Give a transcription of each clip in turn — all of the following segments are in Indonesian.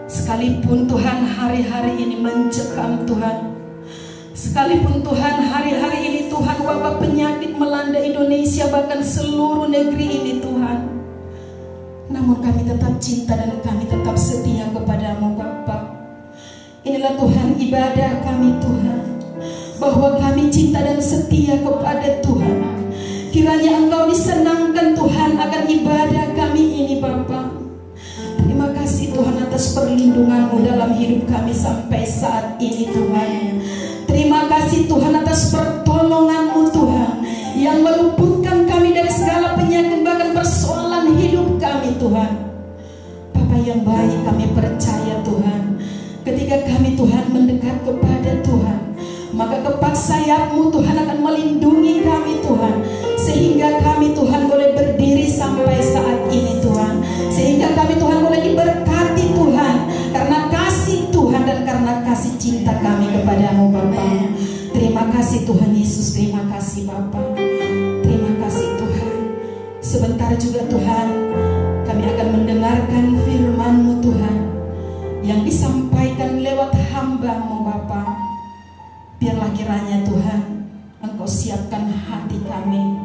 Sekalipun Tuhan hari-hari ini mencekam Tuhan, sekalipun Tuhan hari-hari ini Tuhan wabah penyakit melanda Indonesia bahkan seluruh negeri ini Tuhan, namun kami tetap cinta dan kami tetap setia kepadamu Bapa. Inilah Tuhan ibadah kami Tuhan, bahwa kami cinta dan setia kepada Tuhan. Kiranya Engkau disenangkan Tuhan akan ibadah kami ini Bapa. Terima kasih Tuhan atas perlindungan-Mu dalam hidup kami sampai saat ini Tuhan. Terima kasih Tuhan atas pertolongan-Mu Tuhan, yang meluputkan kami dari segala penyakit bahkan persoalan hidup kami Tuhan. Bapa yang baik, kami percaya Tuhan, ketika kami Tuhan mendekat kepada Tuhan, maka kepak sayap-Mu Tuhan akan melindungi kami Tuhan, sehingga kami Tuhan boleh berdiri sampai saat ini Tuhan, sehingga kami Tuhan boleh diberkati Tuhan karena kasih Tuhan dan karena kasih cinta kami kepada-Mu Bapa. Terima kasih Tuhan Yesus, terima kasih Bapa, terima kasih Tuhan. Sebentar juga Tuhan kami akan mendengarkan firman-Mu Tuhan yang disampaikan lewat hamba-Mu Bapa. Biarlah kiranya Tuhan Engkau siapkan hati kami.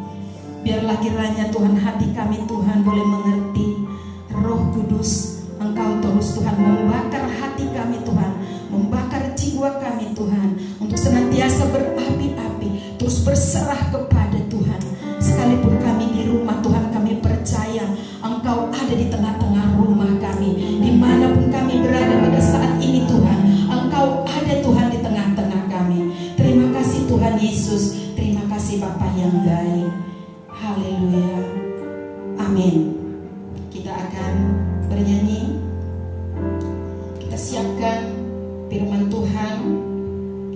Biarlah kiranya Tuhan hati kami Tuhan boleh mengerti. Roh Kudus Engkau terus Tuhan membakar hati kami Tuhan, membakar jiwa kami Tuhan, untuk senantiasa berapi-api, terus berserah kepada Tuhan. Sekalipun kami di rumah Tuhan, kami percaya Engkau ada di tengah-tengah rumah kami. Dimanapun kami berada pada saat ini Tuhan, Engkau ada Tuhan di tengah-tengah kami. Terima kasih Tuhan Yesus, terima kasih Bapa yang baik. Haleluya, amin. Kita akan bernyanyi. Kita siapkan firman Tuhan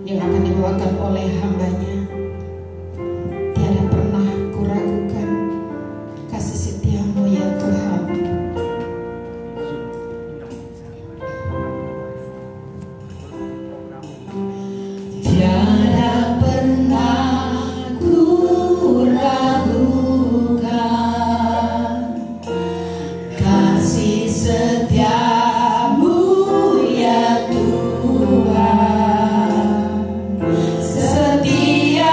yang akan dibawakan oleh hamba-Nya. Tiada pernah kuragukan kasih setia-Mu ya Tuhan. Tiada pernah kuragukan kasih setia-Mu ya Tuhan. Setia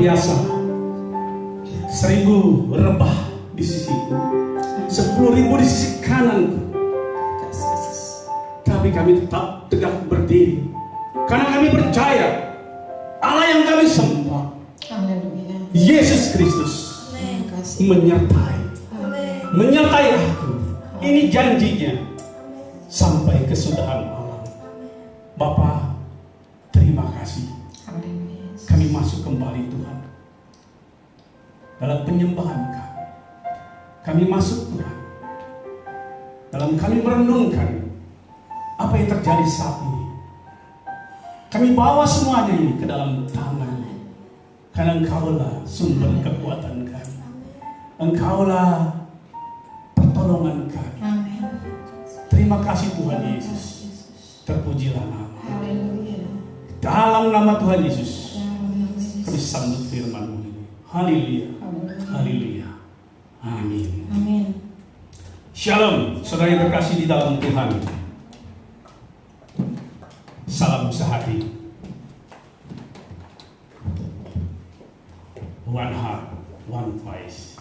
biasa. 1000 rebah di sisiku, 10.000 di sisi kananku. Tapi kami tetap tegak berdiri karena kami percaya Allah yang kami sembah, Yesus Kristus, menyertai aku. Ini janjinya sampai kesudahan alam. Bapa, terima kasih. Kami masuk kembali Tuhan dalam penyembahan kami. Kami masuk Tuhan dalam kami merenungkan apa yang terjadi saat ini. Kami bawa semuanya ini ke dalam tangan-Mu, karena Engkaulah sumber kekuatan kami. Engkaulah pertolongan kami. Terima kasih Tuhan Yesus. Terpujilah nama. Dalam nama Tuhan Yesus kami sambut firman-Mu ini. Haleluya. Haleluya. Amin. Amin. Shalom, saudara yang terkasih di dalam Tuhan. Salam sehati. One heart, one voice.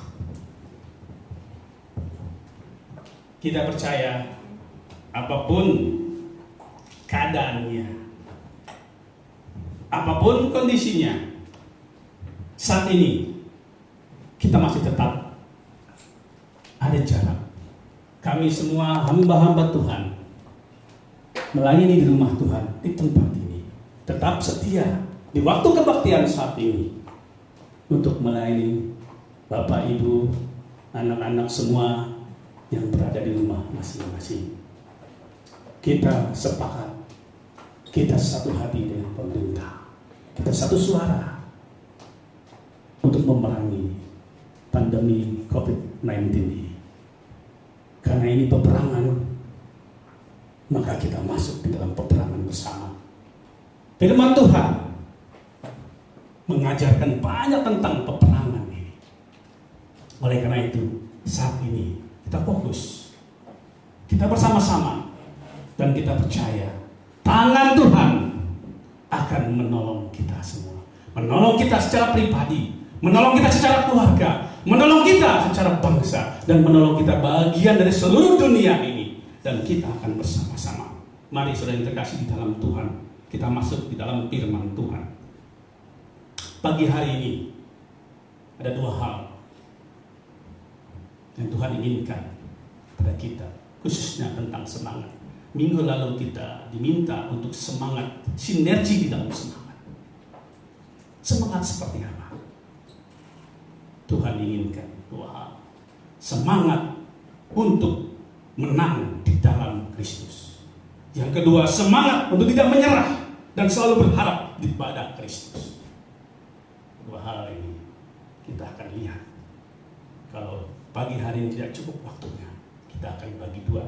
Kita percaya apapun keadaannya, apapun kondisinya, saat ini kita masih tetap ada jarak. Kami semua hamba-hamba Tuhan melayani di rumah Tuhan, di tempat ini, tetap setia di waktu kebaktian saat ini untuk melayani Bapak, Ibu, anak-anak semua yang berada di rumah masing-masing. Kita sepakat, kita satu hati dengan pemerintah, kita satu suara untuk memerangi pandemi COVID-19 ini. Karena ini peperangan, maka kita masuk di dalam peperangan bersama. Firman Tuhan mengajarkan banyak tentang peperangan ini. Oleh karena itu, saat ini kita fokus, kita bersama-sama, dan kita percaya tangan Tuhan akan menolong kita semua. Menolong kita secara pribadi, menolong kita secara keluarga, menolong kita secara bangsa, dan menolong kita bagian dari seluruh dunia ini. Dan kita akan bersama-sama. Mari saudara yang terkasih di dalam Tuhan, kita masuk di dalam firman Tuhan. Pagi hari ini ada 2 hal yang Tuhan inginkan pada kita, khususnya tentang semangat. Minggu lalu kita diminta untuk semangat, sinergi di dalam semangat. Semangat seperti apa? Tuhan inginkan 2 hal. Semangat untuk menang di dalam Kristus. Yang kedua, semangat untuk tidak menyerah dan selalu berharap pada Kristus. 2 hal ini kita akan lihat. Kalau pagi hari ini tidak cukup waktunya, kita akan bagi 2.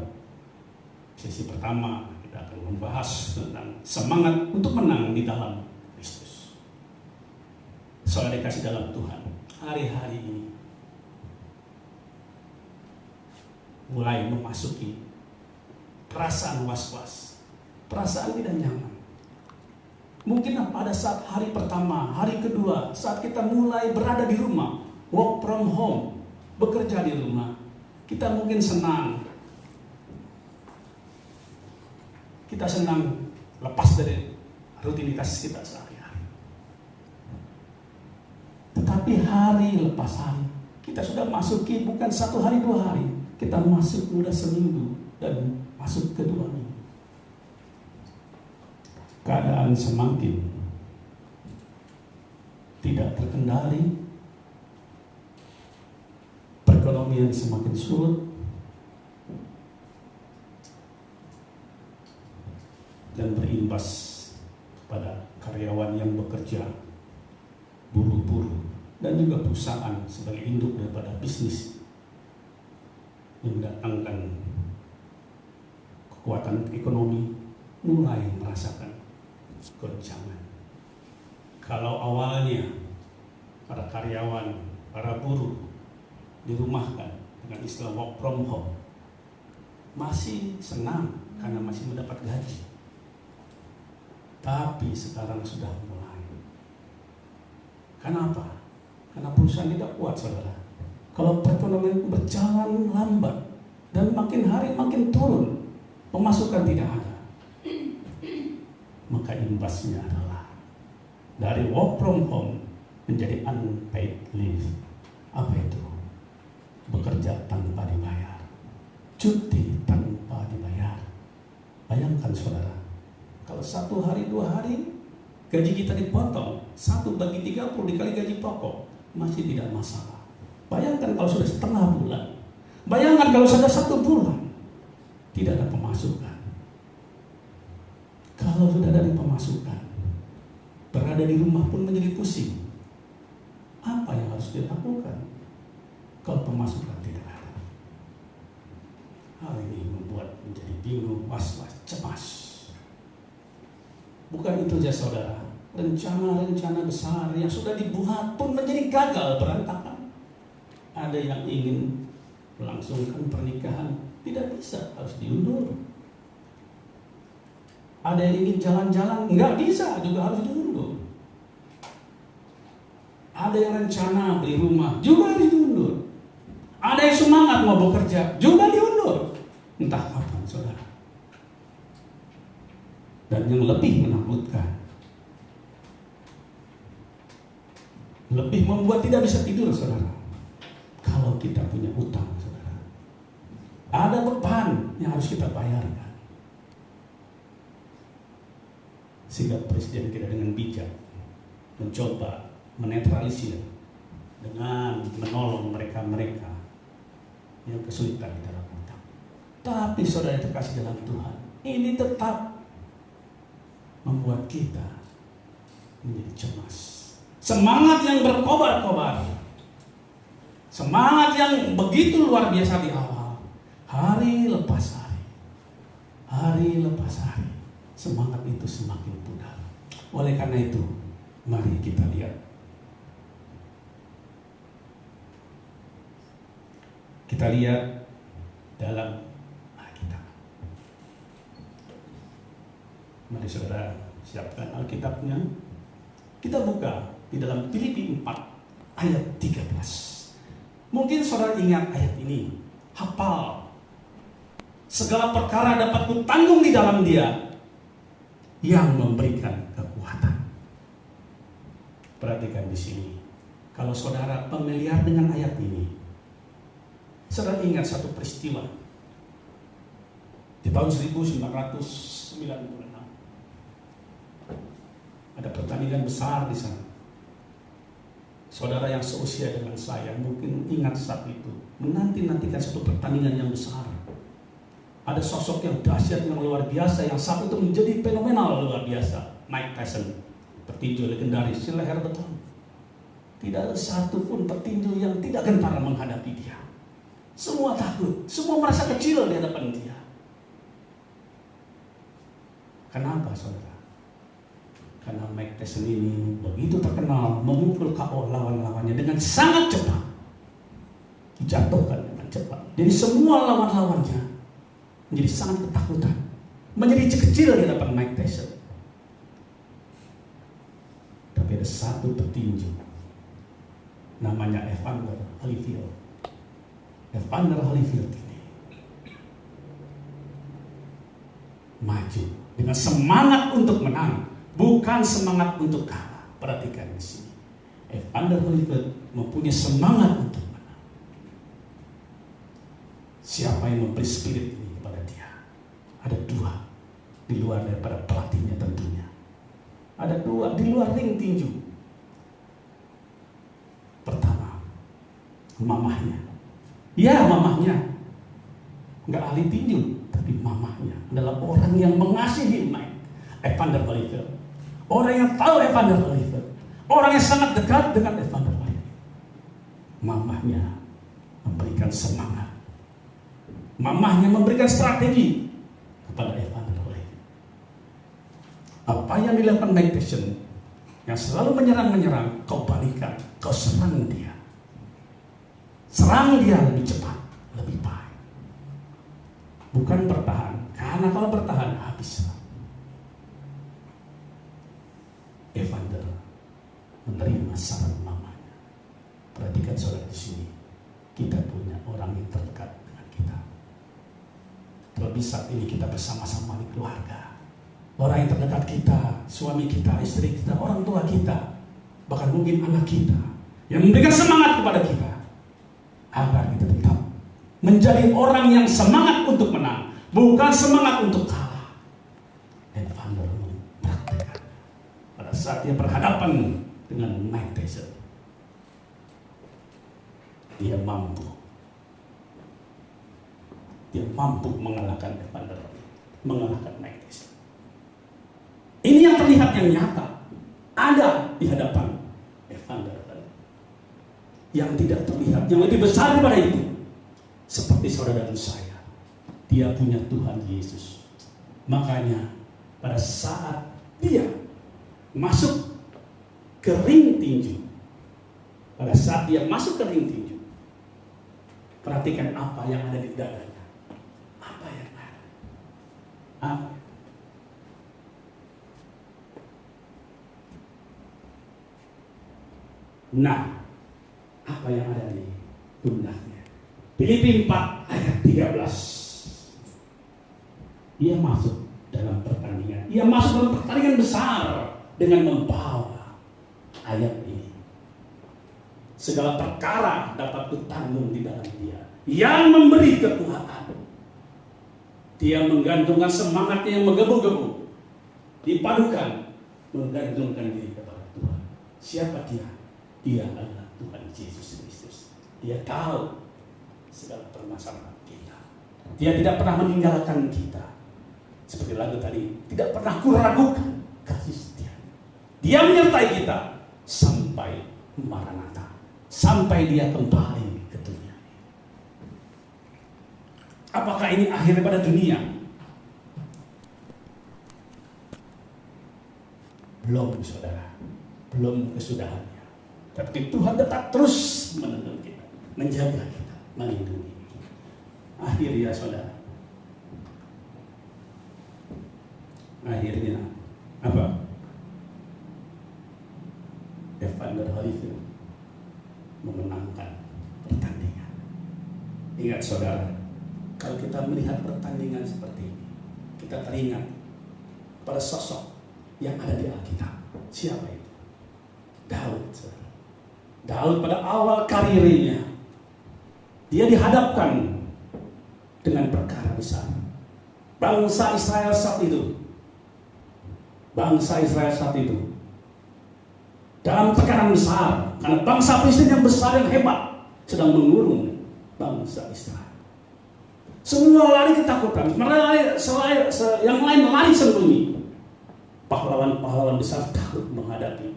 Sesi pertama kita akan membahas tentang semangat untuk menang di dalam Kristus. Soal dikasih dalam Tuhan, hari-hari ini mulai memasuki perasaan was-was, perasaan tidak nyaman. Mungkin pada saat hari pertama, hari kedua, saat kita mulai berada di rumah, work from home, bekerja di rumah, kita mungkin senang. Kita senang lepas dari rutinitas kita sehari-hari. Tetapi hari lepas hari, kita sudah masuki bukan 1 hari 2 hari, kita masuk sudah seminggu dan masuk ke 2 minggu. Keadaan semakin tidak terkendali, perekonomian semakin surut, dan berimbas pada karyawan yang bekerja, buruh-buruh, dan juga perusahaan sebagai induk daripada bisnis yang mendatangkan kekuatan ekonomi mulai merasakan goncangan. Kalau awalnya para karyawan, para buruh dirumahkan dengan istilah work from home, masih senang karena masih mendapat gaji. Tapi sekarang sudah mulai Kenapa? Karena perusahaan tidak kuat, saudara. Kalau perekonomian berjalan lambat dan makin hari makin turun, pemasukan tidak ada, maka imbasnya adalah dari work from home menjadi unpaid leave. Apa itu? Bekerja tanpa dibayar, cuti tanpa dibayar. Bayangkan saudara, kalau 1 hari 2 hari gaji kita dipotong, 1 bagi 30 dikali gaji pokok, masih tidak masalah. Bayangkan kalau sudah setengah bulan, bayangkan kalau sudah 1 bulan tidak ada pemasukan. Kalau sudah ada pemasukan, berada di rumah pun menjadi pusing. Apa yang harus dilakukan kalau pemasukan tidak ada? Hal ini membuat menjadi bingung, was-was, cemas. Bukan itu saja saudara, rencana-rencana besar yang sudah dibuat pun menjadi gagal, berantakan. Ada yang ingin melangsungkan pernikahan, tidak bisa, harus diundur. Ada yang ingin jalan-jalan, nggak bisa, juga harus diundur. Ada yang rencana beli rumah, juga harus diundur. Ada yang semangat mau bekerja, juga diundur. Entah kapan saudara. Dan yang lebih menakutkan, lebih membuat tidak bisa tidur saudara, kalau kita punya utang saudara. Ada beban yang harus kita bayarkan. Sehingga presiden kita dengan bijak mencoba menetralisir dengan menolong mereka-mereka yang kesulitan di dalam utang. Tapi saudara yang terkasih dalam Tuhan, ini tetap membuat kita menjadi cemas. Semangat yang berkobar-kobar, semangat yang begitu luar biasa di awal, hari lepas hari, hari lepas hari, semangat itu semakin pudar. Oleh karena itu, mari kita lihat. Kita lihat dalam Alkitab. Mari saudara siapkan Alkitabnya. Kita buka di dalam Filipi 4 ayat 13. Mungkin saudara ingat ayat ini, hafal. Segala perkara dapat kutanggung di dalam Dia yang memberikan kekuatan. Perhatikan di sini. Kalau saudara familiar dengan ayat ini, saudara ingat satu peristiwa di tahun 1996. Ada pertandingan besar di sana. Saudara yang seusia dengan saya mungkin ingat saat itu menanti-nantikan satu pertandingan yang besar. Ada sosok yang dahsyat, yang luar biasa, yang saat itu menjadi fenomenal luar biasa. Mike Tyson, petinju legendaris, leher beton. Tidak ada satu pun petinju yang tidak gentar menghadapi dia. Semua takut, semua merasa kecil di hadapan dia. Kenapa saudara? Karena Mike Tyson ini begitu terkenal memukul KO lawan-lawannya dengan sangat cepat, dijatuhkan dengan cepat. Jadi semua lawan-lawannya menjadi sangat ketakutan, menjadi kecil di hadapan Mike Tyson. Tapi ada satu petinju namanya Evander Holyfield. Evander Holyfield ini maju dengan semangat untuk menang, bukan semangat untuk kalah. Perhatikan di sini. Evander Holyfield mempunyai semangat untuk menang. Siapa yang memberi spirit ini kepada dia? Ada 2 di luar daripada pelatihnya tentunya. Ada 2 di luar ring tinju. Pertama, mamahnya. Ya, mamahnya nggak ahli tinju, tapi mamahnya adalah orang yang mengasihi Evander Holyfield. Orang yang tahu Evander Holyfield, orang yang sangat dekat dengan Evander Holyfield. Mamahnya memberikan semangat, mamahnya memberikan strategi kepada Evander Holyfield. Apa yang dilakukan Mike Tyson yang selalu menyerang, kau balikan, kau serang dia. Serang dia lebih cepat, lebih baik. Bukan bertahan, karena kalau bertahan habislah. Evander menerima saran kita punya orang yang terdekat dengan kita. Terlebih saat ini kita bersama-sama di keluarga. Orang yang terdekat kita, suami kita, istri kita, orang tua kita, bahkan mungkin anak kita, yang memberikan semangat kepada kita, agar kita tetap menjadi orang yang semangat untuk menang, bukan semangat untuk kalah. Evander mempraktikkan pada saat dia berhadapan dengan Mike Tyson. Dia mampu mengalahkan Evander, mengalahkan Mike Tyson. Ini yang terlihat, yang nyata ada di hadapan Evander. Yang tidak terlihat, yang lebih besar daripada itu, seperti saudara dan saya, dia punya Tuhan Yesus. Makanya pada saat dia masuk ke ring tinju, perhatikan apa yang ada di dadanya. Apa yang ada? Apa? Nah, apa yang ada di pundaknya? Filipi 4 ayat 13. Ia masuk dalam pertandingan. Ia masuk dalam pertandingan besar dengan membawa ayat ini. Segala perkara dapat kutanggung di dalam Dia yang memberi kekuatan. Dia menggantungkan semangatnya yang menggebu-gebu, dipadukan menggantungkan diri kepada Tuhan. Siapa dia? Dia adalah Tuhan Yesus Kristus. Dia tahu segala permasalahan kita. Dia tidak pernah meninggalkan kita. Seperti lagu tadi, tidak pernah kuragukan kasih setia. Dia menyertai kita sampai Maranatha, sampai Dia kembali ke dunia. Apakah ini akhir daripada dunia? Belum, saudara. Belum kesudahannya. Tapi Tuhan tetap terus menuntun kita, menjaga kita, melindungi kita. Akhirnya saudara, akhirnya apa? Evander Holyfield memenangkan pertandingan. Ingat saudara, kalau kita melihat pertandingan seperti ini, kita teringat pada sosok yang ada di Alkitab. Siapa itu? Daud, saudara. Daud pada awal karirnya, dia dihadapkan dengan perkara besar. Bangsa Israel saat itu dalam tekanan besar, karena bangsa Filistin yang besar yang hebat sedang mengurung bangsa Israel. Semua lari ketakutan, yang lain lari sembunyi. Pahlawan-pahlawan besar takut menghadapi,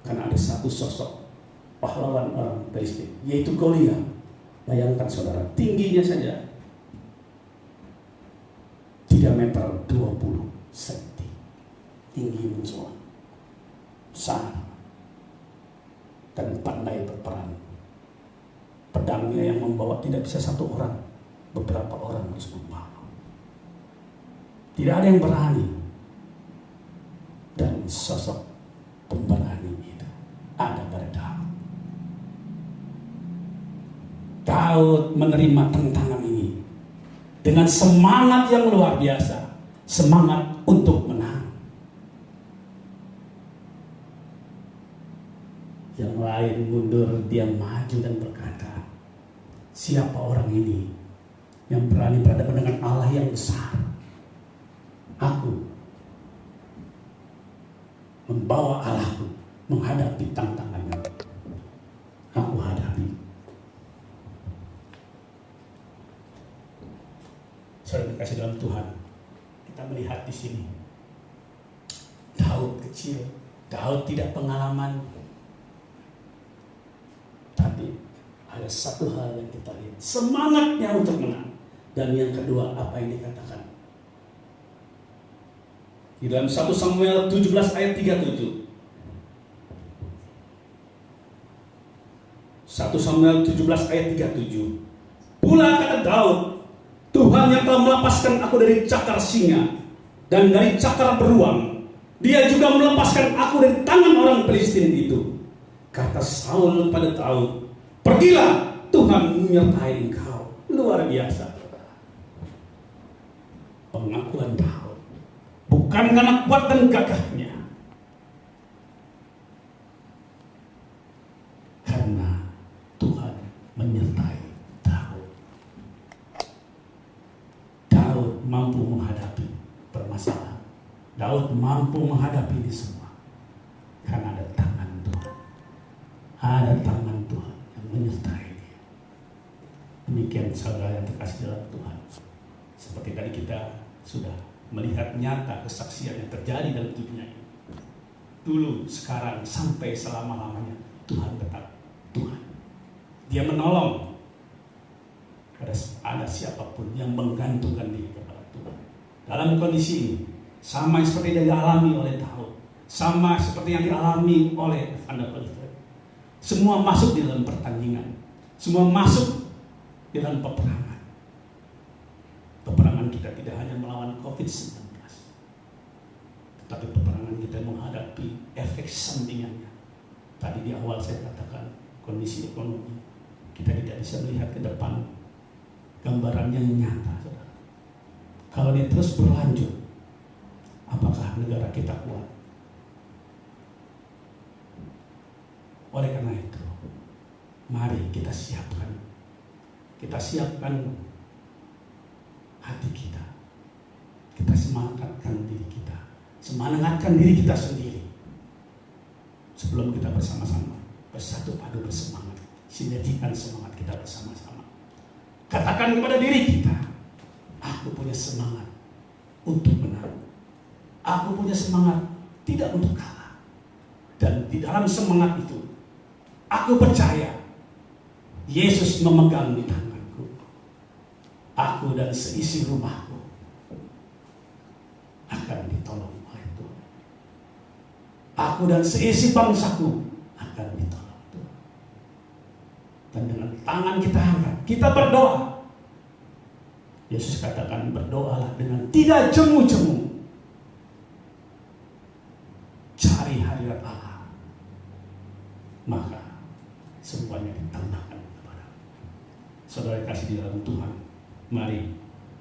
karena ada satu sosok pahlawan orang Filistin, yaitu Goliat. Bayangkan saudara, tingginya saja 3 meter 20 cm, tinggi menjual, besar, dan pandai berperang. Pedangnya yang membawa tidak bisa satu orang, beberapa orang harus membawa. Tidak ada yang berani. Dan sosok pemberani itu ada pada Daud. Daud menerima tantangan ini dengan semangat yang luar biasa, semangat untuk menang. Yang lain mundur, dia maju dan berkata, siapa orang ini yang berani berhadapan dengan Allah yang besar? Aku membawa Allahku menghadapi tantangannya. Aku hadapi. Saudara dikasih dalam Tuhan, kita melihat di sini Daud kecil, Daud tidak pengalaman, tapi ada satu hal yang kita lihat, semangatnya untuk menang. Dan yang kedua, apa yang dikatakan di dalam 1 Samuel 17 ayat 37. 1 Samuel 17 ayat 37. Pula kata Daud, Tuhan yang telah melepaskan aku dari cakar singa dan dari cakar beruang, Dia juga melepaskan aku dari tangan orang Filistin itu. Kata Saul pada Daud, pergilah, Tuhan Tuhan menyertai engkau. Luar biasa. Pengakuan Daud bukan karena kuat dan gagahnya, karena Tuhan menyertai Daud. Daud mampu menghadapi permasalahan. Daud mampu menghadapi ini semua karena ada tangan Tuhan. Ada tangan Tuhan yang menyertai dia. Demikian saudara yang terkasih dalam Tuhan. Seperti tadi kita sudah melihat nyata kesaksian yang terjadi dalam hidupnya ini. Dulu, sekarang, sampai selama-lamanya Tuhan tetap Tuhan. Dia menolong ada siapapun yang menggantungkan diri kepada Tuhan. Dalam kondisi ini, sama seperti yang dialami oleh Daud, sama seperti yang dialami oleh Evander Holyfield. Semua masuk di dalam pertandingan, semua masuk di dalam peperangan. Peperangan kita tidak hanya melawan COVID-19, tetapi peperangan kita menghadapi efek sampingannya. Tadi di awal saya katakan kondisi ekonomi kita tidak bisa melihat ke depan gambaran yang nyata, saudara. Kalau ini terus berlanjut, apakah negara kita kuat? Oleh karena itu, mari kita siapkan hati kita. Kita semangatkan diri kita sendiri. Sebelum kita bersama-sama bersatu padu bersemangat, sinergikan semangat kita bersama-sama. Katakan kepada diri kita, aku punya semangat untuk menang. Aku punya semangat tidak untuk kalah. Dan di dalam semangat itu, aku percaya Yesus memegang di tanganku. Aku dan seisi rumahku akan ditolong oleh Tuhan. Aku dan seisi bangsaku akan ditolong Tuhan. Dan dengan tangan kita angkat, kita berdoa. Yesus katakan, berdoalah dengan tidak jemu-jemu. Cari hadirat Allah, maka semuanya ditambahkan kepada saudara kasih di dalam Tuhan. Mari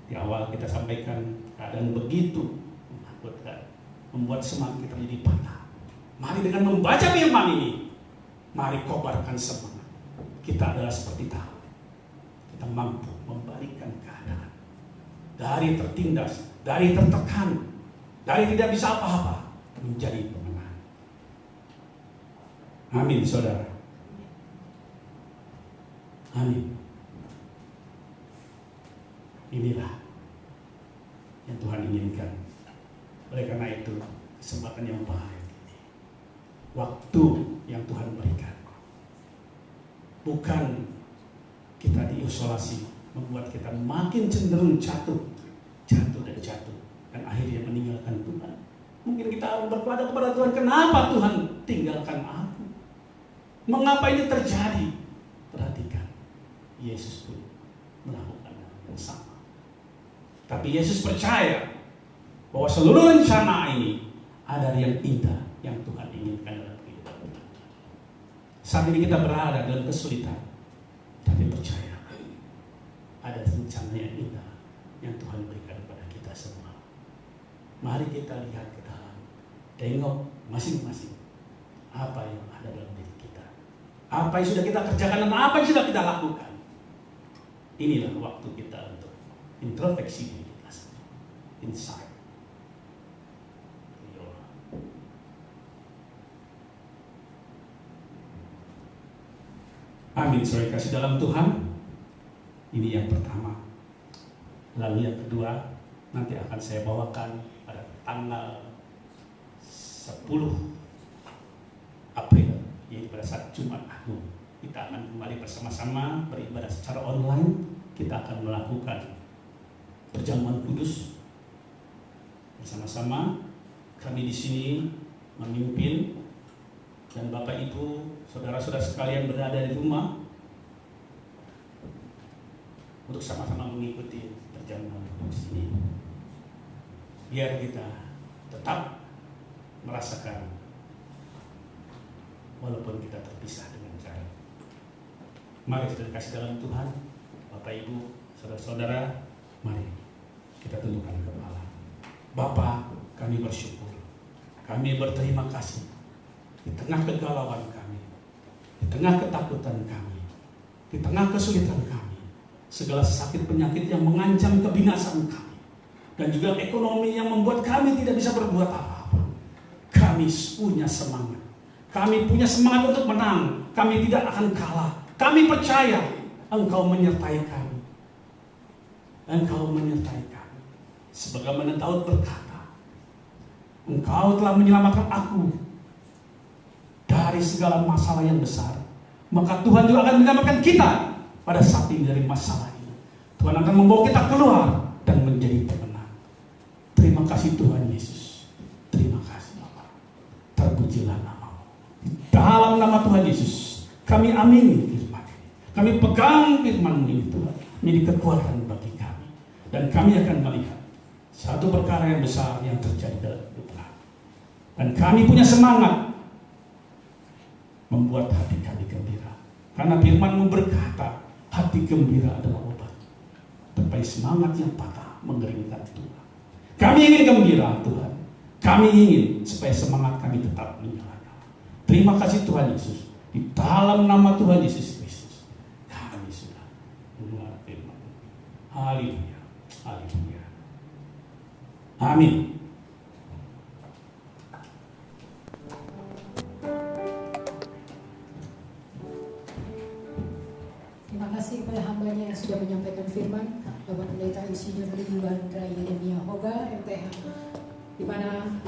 di awal kita sampaikan keadaan begitu menakutkan, membuat semangat kita menjadi patah. Mari dengan membaca firman ini, mari kobarkan semangat. Kita adalah seperti Daud. Kita mampu membalikkan keadaan dari tertindas, dari tertekan, dari tidak bisa apa-apa menjadi pemenang. Amin, saudara. Amin. Inilah yang Tuhan inginkan. Oleh karena itu, kesempatan yang baik, waktu yang Tuhan berikan, bukan kita diisolasi, membuat kita makin cenderung jatuh, dan akhirnya meninggalkan Tuhan. Mungkin kita harus berdoa kepada Tuhan, kenapa Tuhan tinggalkan aku? Mengapa ini terjadi? Perhatikan, Yesus pun melakukan yang sama. Tapi Yesus percaya bahwa seluruh rencana ini ada yang indah yang Tuhan inginkan dalam kehidupan kita. Saat ini kita berada dalam kesulitan, tapi percaya ada rencana yang indah yang Tuhan berikan kepada kita semua. Mari kita lihat ke dalam, tengok masing-masing apa yang ada dalam diri kita, apa yang sudah kita kerjakan dan apa yang sudah kita lakukan. Inilah waktu kita untuk introspeksi diri kita sendiri, insight. Amin, saudara kasih dalam Tuhan. Ini yang pertama. Lalu yang kedua, nanti akan saya bawakan pada tanggal 10 April, yaitu pada saat Jumat Agung. Kita akan kembali bersama-sama beribadah secara online. Kita akan melakukan perjamuan kudus bersama-sama. Kami di sini memimpin, dan Bapak Ibu, saudara-saudara sekalian berada di rumah untuk sama-sama mengikuti perjamuan kudus ini. Biar kita tetap merasakan walaupun kita terpisah dengan jarak. Mari kita kasih dalam Tuhan, Bapak Ibu, saudara-saudara, mari kita tundukkan kepala. Bapa, kami bersyukur, kami berterima kasih di tengah kegalauan kami, di tengah ketakutan kami, di tengah kesulitan kami, segala sakit penyakit yang mengancam kebinasaan kami, dan juga ekonomi yang membuat kami tidak bisa berbuat apa-apa. Kami punya semangat. Kami punya semangat untuk menang. Kami tidak akan kalah. Kami percaya Engkau menyertai kami. Engkau menyertai kami. Sebagaimana Daud berkata, Engkau telah menyelamatkan aku dari segala masalah yang besar. Maka Tuhan juga akan menyelamatkan kita pada saat ini dari masalah ini. Tuhan akan membawa kita keluar dan menjadi pemenang. Terima kasih Tuhan Yesus. Terima kasih Bapa. Terpujilah nama-Mu. Dalam nama Tuhan Yesus, kami amini firman ini. Kami pegang firman-Mu ini Tuhan, menjadi kekuatan bagi kami. Dan kami akan melihat satu perkara yang besar yang terjadi dalam hidup kami. Dan kami punya semangat membuat hati kami gembira. Karena firman-Mu berkata, hati gembira adalah obat. Tetapi semangat yang patah mengeringkan Tuhan. Kami ingin gembira Tuhan. Kami ingin supaya semangat kami tetap menyala. Terima kasih Tuhan Yesus. Di dalam nama Tuhan Yesus Kristus, kami sudah mendengar firman. Haleluya. Haleluya. Amin. Terima kasih kepada hambanya yang sudah menyampaikan firman, Bapak Pendeta Insinyur Ridwan Yeremia Hoga, MTH, di mana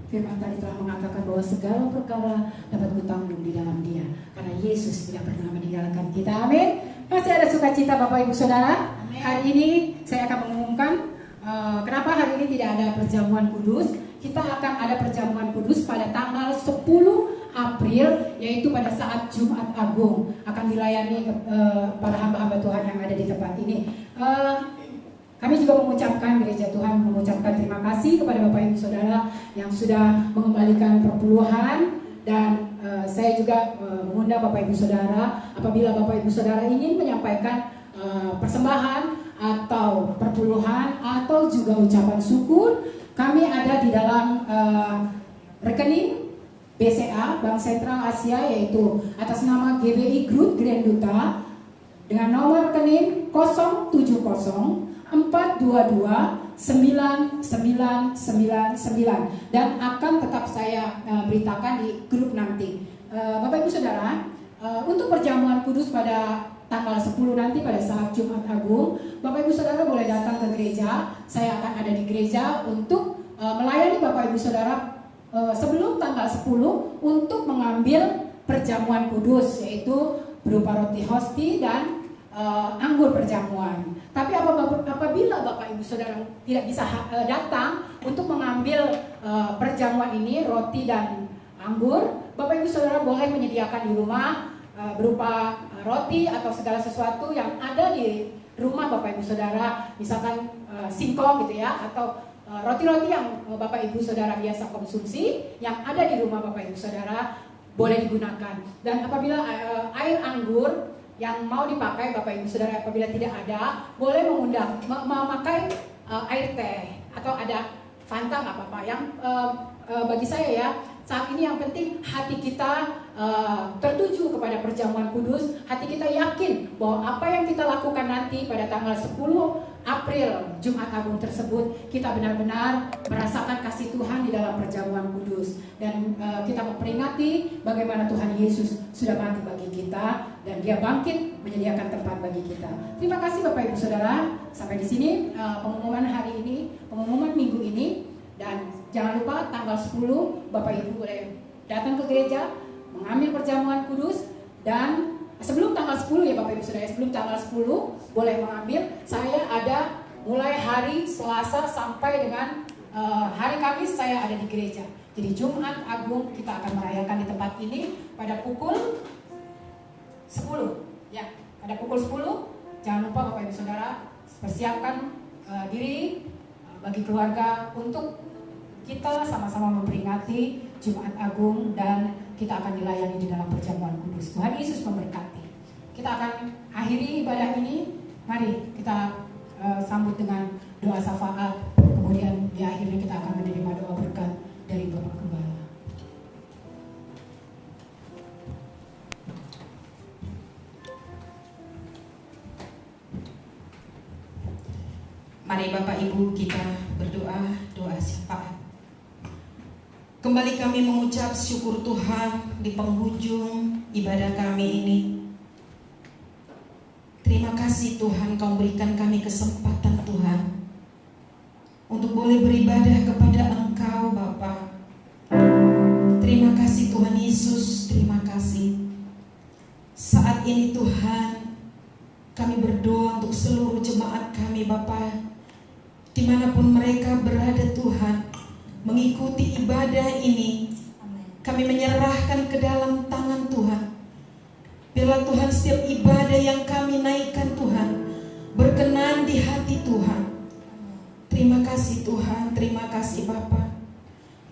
firman tadi telah mengatakan bahwa segala perkara dapat kutanggung di dalam Dia, karena Yesus tidak pernah meninggalkan kita. Amin. Masih ada sukacita Bapak Ibu Saudara. Hari ini saya akan mengumumkan kenapa hari ini tidak ada perjamuan kudus. Kita akan ada perjamuan kudus pada tanggal 10 April, yaitu pada saat Jumat Agung, akan dilayani para hamba-hamba Tuhan yang ada di tempat ini. Kami juga mengucapkan, Gereja Tuhan mengucapkan terima kasih kepada Bapak Ibu Saudara yang sudah mengembalikan perpuluhan, dan saya juga mengundang Bapak Ibu Saudara, apabila Bapak Ibu Saudara ingin menyampaikan persembahan atau perpuluhan atau juga ucapan syukur, kami ada di dalam rekening BCA, Bank Sentral Asia, yaitu atas nama GBI Group Grand Duta, dengan nomor rekening 070 422 9999, dan akan tetap saya beritakan di grup nanti. Bapak Ibu Saudara, untuk perjamuan kudus pada tanggal 10 nanti pada saat Jumat Agung, Bapak Ibu Saudara boleh datang ke gereja. Saya akan ada di gereja untuk melayani Bapak Ibu Saudara sebelum tanggal 10 untuk mengambil perjamuan kudus, yaitu berupa roti hosti dan anggur perjamuan. Tapi apabila Bapak Ibu Saudara tidak bisa datang untuk mengambil perjamuan ini, roti dan anggur, Bapak Ibu Saudara boleh menyediakan di rumah berupa roti atau segala sesuatu yang ada di rumah Bapak Ibu Saudara, misalkan singkong gitu ya, atau roti-roti yang Bapak Ibu Saudara biasa konsumsi yang ada di rumah Bapak Ibu Saudara boleh digunakan. Dan apabila air anggur yang mau dipakai Bapak Ibu Saudara apabila tidak ada, boleh memakai air teh atau ada Fanta, nggak apa-apa. Yang bagi saya ya, saat ini yang penting hati kita tertuju kepada perjamuan kudus, hati kita yakin bahwa apa yang kita lakukan nanti pada tanggal 10 April Jumat Agung tersebut, kita benar-benar merasakan kasih Tuhan di dalam perjamuan kudus, dan kita memperingati bagaimana Tuhan Yesus sudah mati bagi kita dan Dia bangkit menyediakan tempat bagi kita. Terima kasih Bapak Ibu Saudara. Sampai di sini pengumuman hari ini, pengumuman minggu ini, dan jangan lupa tanggal 10 Bapak Ibu boleh datang ke gereja mengambil perjamuan kudus, dan sebelum tanggal 10 ya Bapak Ibu Saudara, sebelum tanggal 10 boleh mengambil. Saya ada mulai hari Selasa sampai dengan hari Kamis saya ada di gereja. Jadi Jumat Agung kita akan merayakan di tempat ini pada pukul 10 ya, pada pukul 10. Jangan lupa Bapak Ibu Saudara persiapkan diri bagi keluarga untuk kita sama-sama memperingati Jumat Agung, dan kita akan dilayani di dalam perjamuan kudus. Tuhan Yesus memberkati. kita akan akhiri ibadah ini. Mari kita sambut dengan doa syafaat. Kemudian di akhirnya kita akan menerima doa berkat dari Bapak Gembala. Mari Bapak Ibu kita berdoa, doa syafaat. Kembali kami mengucap syukur Tuhan di penghujung ibadah kami ini. Terima kasih Tuhan, Kau berikan kami kesempatan Tuhan untuk boleh beribadah kepada Engkau Bapa. Terima kasih Tuhan Yesus, terima kasih. Saat ini Tuhan, kami berdoa untuk seluruh jemaat kami Bapa, dimanapun mereka berada Tuhan, mengikuti ibadah ini. Kami menyerahkan ke dalam tangan Tuhan. Biarlah Tuhan setiap ibadah yang kami naikkan Tuhan berkenan di hati Tuhan. Terima kasih Tuhan, terima kasih Bapa.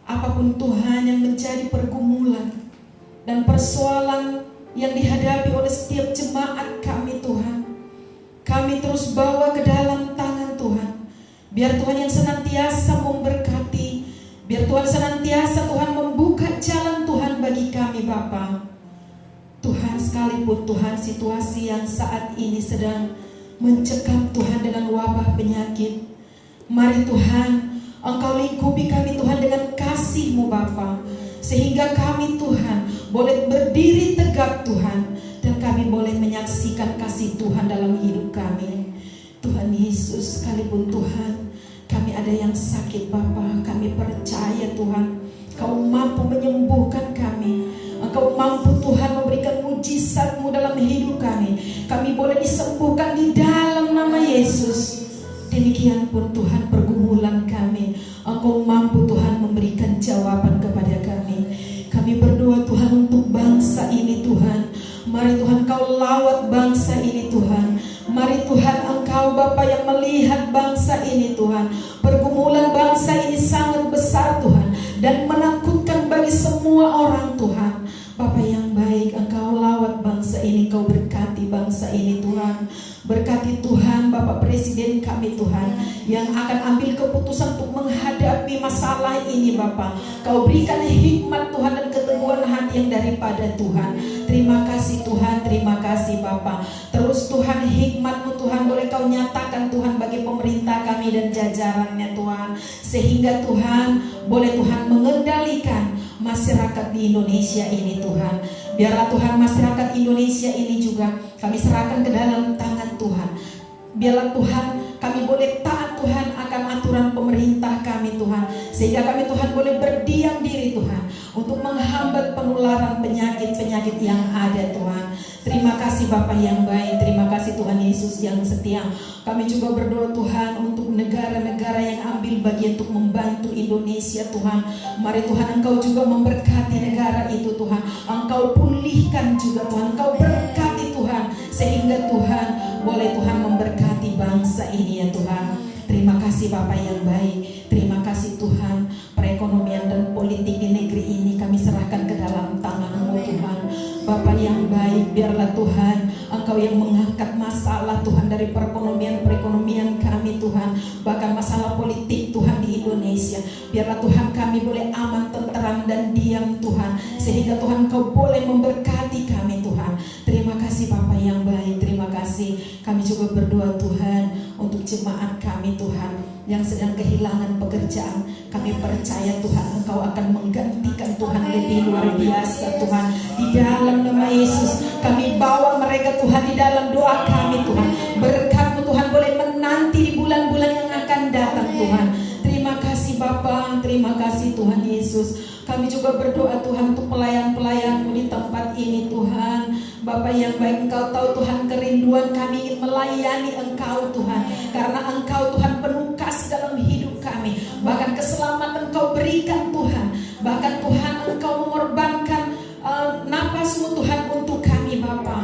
Apapun Tuhan yang menjadi pergumulan dan persoalan yang dihadapi oleh setiap jemaat kami Tuhan, kami terus bawa ke dalam tangan Tuhan. Biar Tuhan yang senantiasa memberkati, biar Tuhan senantiasa Tuhan membuka jalan Tuhan bagi kami Bapa. Tuhan, sekalipun Tuhan situasi yang saat ini sedang mencekam Tuhan dengan wabah penyakit, mari Tuhan Engkau lingkupi kami Tuhan dengan kasih-Mu Bapa, sehingga kami Tuhan boleh berdiri tegap Tuhan, dan kami boleh menyaksikan kasih Tuhan dalam hidup kami. Tuhan Yesus, sekalipun Tuhan kami ada yang sakit Bapa, kami percaya Tuhan Kau mampu menyembuhkan kami. Engkau mampu Tuhan memberikan mujizat-Mu dalam hidup kami. Kami boleh disembuhkan di dalam nama Yesus. Demikian pun Tuhan pergumulan kami, Engkau mampu Tuhan memberikan jawaban kepada kami. Kami berdoa Tuhan untuk bangsa ini Tuhan. Mari Tuhan Kau lawat bangsa ini Tuhan. Mari Tuhan Engkau Bapa yang melihat bangsa ini Tuhan. Pergumulan bangsa ini sangat besar Tuhan, dan menakutkan bagi semua orang Tuhan. Bapa yang baik, Engkau lawat bangsa ini, Kau berkati bangsa ini Tuhan. Berkati Tuhan Bapak Presiden kami Tuhan, yang akan ambil keputusan untuk menghadapi masalah ini Bapak. Kau berikan hikmat Tuhan dan keteguhan hati yang daripada Tuhan. Terima kasih Tuhan, terima kasih Bapak. Terus Tuhan hikmat-Mu Tuhan boleh Kau nyatakan Tuhan bagi pemerintah kami dan jajarannya Tuhan, sehingga Tuhan boleh Tuhan mengendalikan masyarakat di Indonesia ini Tuhan. Biarlah Tuhan masyarakat Indonesia ini juga kami serahkan ke dalam tangan Tuhan. Biarlah Tuhan kami boleh taat Tuhan akan aturan pemerintah kami Tuhan, sehingga kami Tuhan boleh berdiam diri Tuhan untuk menghambat penularan penyakit-penyakit yang ada Tuhan. Terima kasih Bapa yang baik, terima kasih Tuhan Yesus yang setia. Kami juga berdoa Tuhan untuk negara-negara yang ambil bagian untuk membantu Indonesia Tuhan. Mari Tuhan Engkau juga memberkati negara itu Tuhan. Engkau pulihkan juga Tuhan, Engkau berkati Tuhan, sehingga Tuhan boleh Tuhan memberkati bangsa ini ya Tuhan. Terima kasih Bapa yang baik, terima kasih Tuhan. Perekonomian dan politik di negeri ini kami serahkan ke dalam tangan-Mu Tuhan. Bapa yang baik, biarlah Tuhan Engkau yang mengangkat masalah Tuhan dari perekonomian kami Tuhan, bahkan masalah politik Tuhan di Indonesia. Biarlah Tuhan kami boleh aman, tenteram dan diam Tuhan, sehingga Tuhan Engkau boleh memberkati kami Tuhan. Terima kasih Bapa yang baik, terima kasih. Kami juga berdoa Tuhan untuk jemaat kami Tuhan yang sedang kehilangan pekerjaan. Kami percaya Tuhan Engkau akan menggantikan Tuhan lebih luar biasa Tuhan. Di dalam nama Yesus kami bawa mereka Tuhan di dalam doa kami Tuhan. Berkat-Mu Tuhan boleh menanti di bulan-bulan yang akan datang Tuhan. Terima kasih Bapa, terima kasih Tuhan Yesus. Kami juga berdoa Tuhan untuk pelayan-pelayan-Mu di tempat ini Tuhan. Bapa yang baik, Engkau tahu Tuhan kerinduan kami ingin melayani Engkau Tuhan, karena Engkau Tuhan penuh kasih dalam hidup kami. Bahkan keselamatan Engkau berikan Tuhan. Bahkan Tuhan Engkau mengorbankan nafas-Mu Tuhan untuk kami Bapa.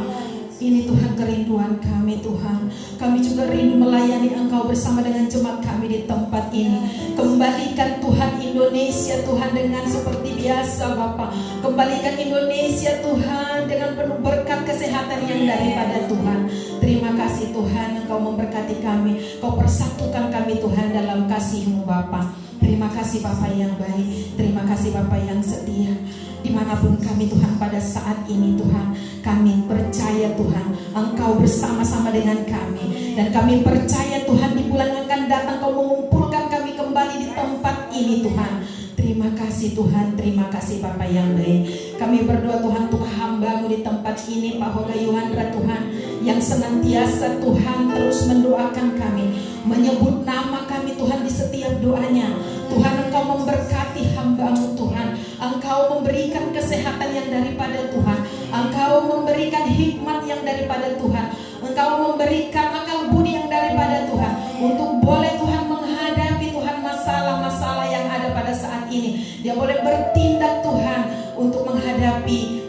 Ini Tuhan kerinduan kami Tuhan. Kami juga rindu melayani Engkau bersama dengan jemaat kami di tempat ini. Kembalikan Tuhan Indonesia Tuhan dengan seperti biasa Bapa. Kembalikan Indonesia Tuhan dengan penuh berkat kesehatan yang daripada Tuhan. Terima kasih Tuhan, Engkau memberkati kami, Kau persatukan kami Tuhan dalam kasih-Mu Bapa. Terima kasih Bapa yang baik, terima kasih Bapa yang setia. Dimanapun kami Tuhan pada saat ini Tuhan, kami percaya Tuhan Engkau bersama-sama dengan kami. Dan kami percaya Tuhan di bulan yang akan datang Kau mengumpulkan kami kembali di tempat ini Tuhan. Terima kasih Tuhan, terima kasih Bapa yang baik. Kami berdoa Tuhan untuk hamba-Mu di tempat ini, Pak Hoga Yohandra Tuhan, yang senantiasa Tuhan terus mendoakan kami, menyebut nama kami Tuhan di setiap doanya. Tuhan, Engkau memberkati hamba-Mu Tuhan, Engkau memberikan kesehatan yang daripada Tuhan, Engkau memberikan hikmat yang daripada Tuhan, Engkau memberikan akal budi yang daripada Tuhan, untuk boleh Tuhan menghadapi Tuhan masalah-masalah yang ada pada saat ini. Dia boleh bertindak Tuhan untuk menghadapi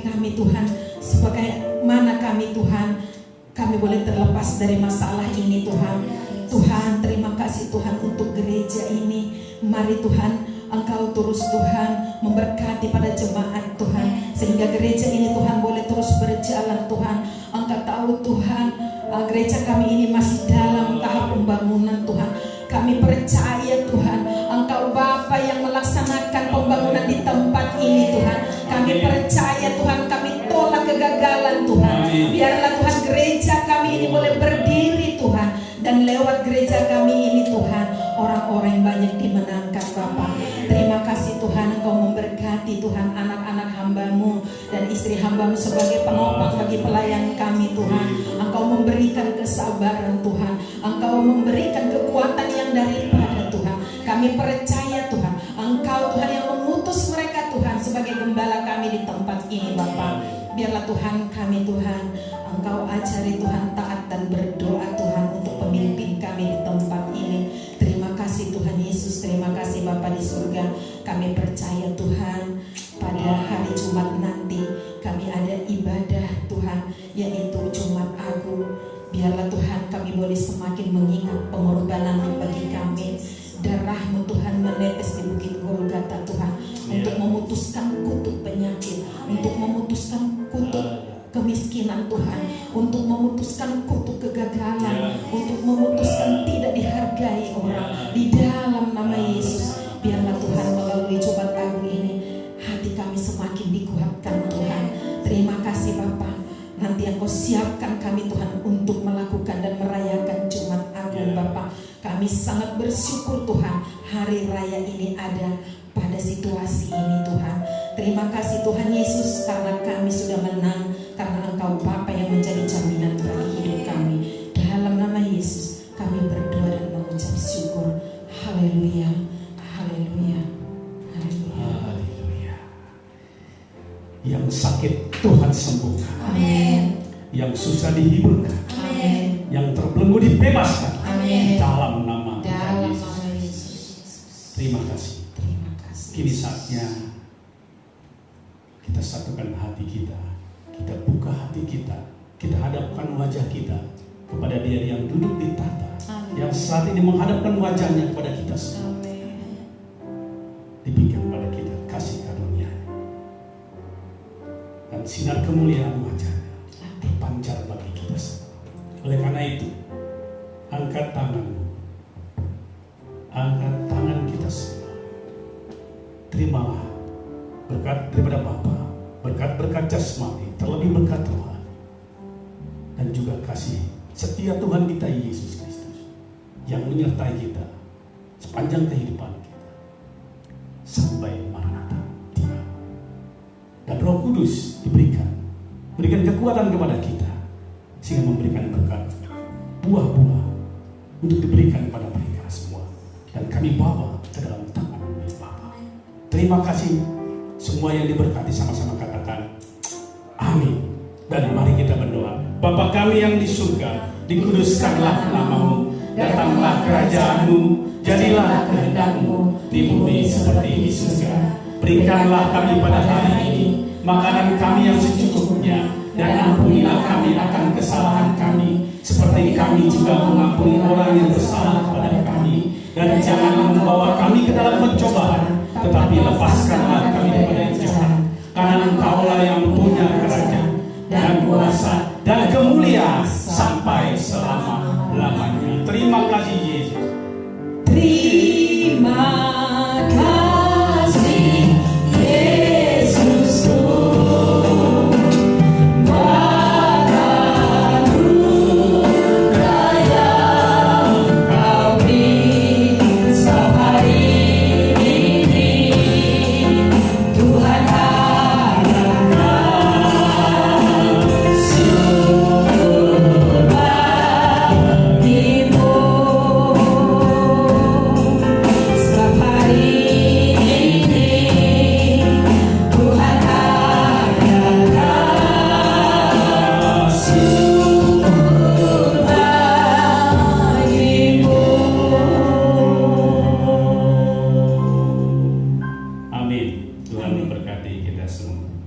kami Tuhan, sebagaimana kami Tuhan, kami boleh terlepas dari masalah ini Tuhan. Tuhan, terima kasih Tuhan untuk gereja ini. Mari Tuhan, Engkau terus Tuhan memberkati pada jemaat Tuhan, sehingga gereja ini Tuhan boleh terus berjalan Tuhan. Engkau tahu Tuhan, gereja kami ini masih dalam tahap pembangunan Tuhan. Kami percaya Tuhan, Engkau Bapa yang melaksanakan pembangunan di tempat ini Tuhan. Kami percaya Tuhan, kami tolak kegagalan Tuhan. Biarlah Tuhan gereja kami ini boleh berdiri Tuhan, dan lewat gereja kami ini Tuhan, orang-orang yang banyak dimenangkan Bapa. Terima kasih Tuhan, Engkau memberkati Tuhan anak-anak hamba-Mu dan istri hamba-Mu sebagai penopang bagi pelayan kami Tuhan. Engkau memberikan kesabaran Tuhan, Engkau memberikan kekuatan yang daripada Tuhan. Kami percaya Tuhan, Engkau Tuhan yang mengutus mereka Tuhan sebagai gembala kami di tempat ini Bapa. Biarlah Tuhan kami Tuhan, Engkau ajari Tuhan taat dan berdoa Tuhan untuk pemimpin kami di tempat ini. Terima kasih Tuhan Yesus, terima kasih Bapa di surga. Kami percaya Tuhan, pada hari Jumat nanti kami ada ibadah Tuhan, yaitu Jumat Agung. Biarlah Tuhan kami boleh semakin mengingat pengorbanan-Mu bagi kami. Darah-Mu Tuhan menetes di bukit Golgota Tuhan, untuk memutuskan kutuk penyakit, untuk memutuskan kutuk kemiskinan Tuhan, untuk memutuskan kutuk kegagalan, untuk memutuskan tidak dihargai orang. Di dalam nama Yesus, biarlah Tuhan melalui Jumat Agung ini hati kami semakin dikuatkan Tuhan. Terima kasih Bapa. Nanti Engkau siapkan kami Tuhan untuk melakukan dan merayakan Jumat Agung Bapa. Kami sangat bersyukur Tuhan, hari raya ini ada pada situasi ini Tuhan. Terima kasih Tuhan Yesus, karena kami sudah menang, karena Engkau Bapa yang menjadi jaminan bagi hidup kami. Dalam nama Yesus kami berdoa dan mengucap syukur. Haleluya, haleluya, haleluya, haleluya. Yang sakit Tuhan sembuhkan, amin. Yang susah dihiburkan, amin. Yang terbelenggu dibebaskan, amin. Dalam nama Yesus. Terima kasih. Terima kasih. Kini saatnya kita satukan hati kita, kita buka hati kita, kita hadapkan wajah kita kepada Dia yang duduk di tahta, yang saat ini menghadapkan wajahnya kepada kita semua. Diberikan kepada kita kasih karunia dan sinar kemuliaan wajahnya terpancar bagi kita semua. Oleh karena itu, angkat tanganmu, angkat tangan kita semua. Terimalah berkat daripada Bapa, berkat-berkat jasmani, terlebih berkat Tuhan, dan juga kasih setia Tuhan kita Yesus Kristus yang menyertai kita sepanjang kehidupan kita sampai Maranatha tiba. Dan Roh Kudus diberikan kekuatan kepada kita, sehingga memberikan berkat, buah-buah untuk diberikan kepada mereka semua, dan kami bawa ke dalam tangan Bapa. Terima kasih. Semua yang diberkati sama-sama katakan amin. Dan mari kita berdoa. Bapa kami yang di surga, dikuduskanlah nama-Mu, datanglah kerajaan-Mu, jadilah kehendak-Mu di bumi seperti di surga. Berikanlah kami pada hari ini makanan kami yang secukupnya, dan ampunilah kami akan kesalahan kami, seperti kami juga mengampuni orang yang bersalah kepada kami. Dan jangan membawa kami ke dalam pencobaan, tetapi tetapi lepaskanlah kami pada yang jahat. Karena Engkaulah yang punya kerajaan dan kuasa dan kemuliaan sampai selama-lamanya. Terima kasih Yesus. Terima kasih Yesusku, anugerah yang Kau beri hari ini. Tuhan harapkan syukur bagimu. Setiap hari ini Tuhan harapkan syukur bagimu. Amin. Tuhan memberkati kita semua.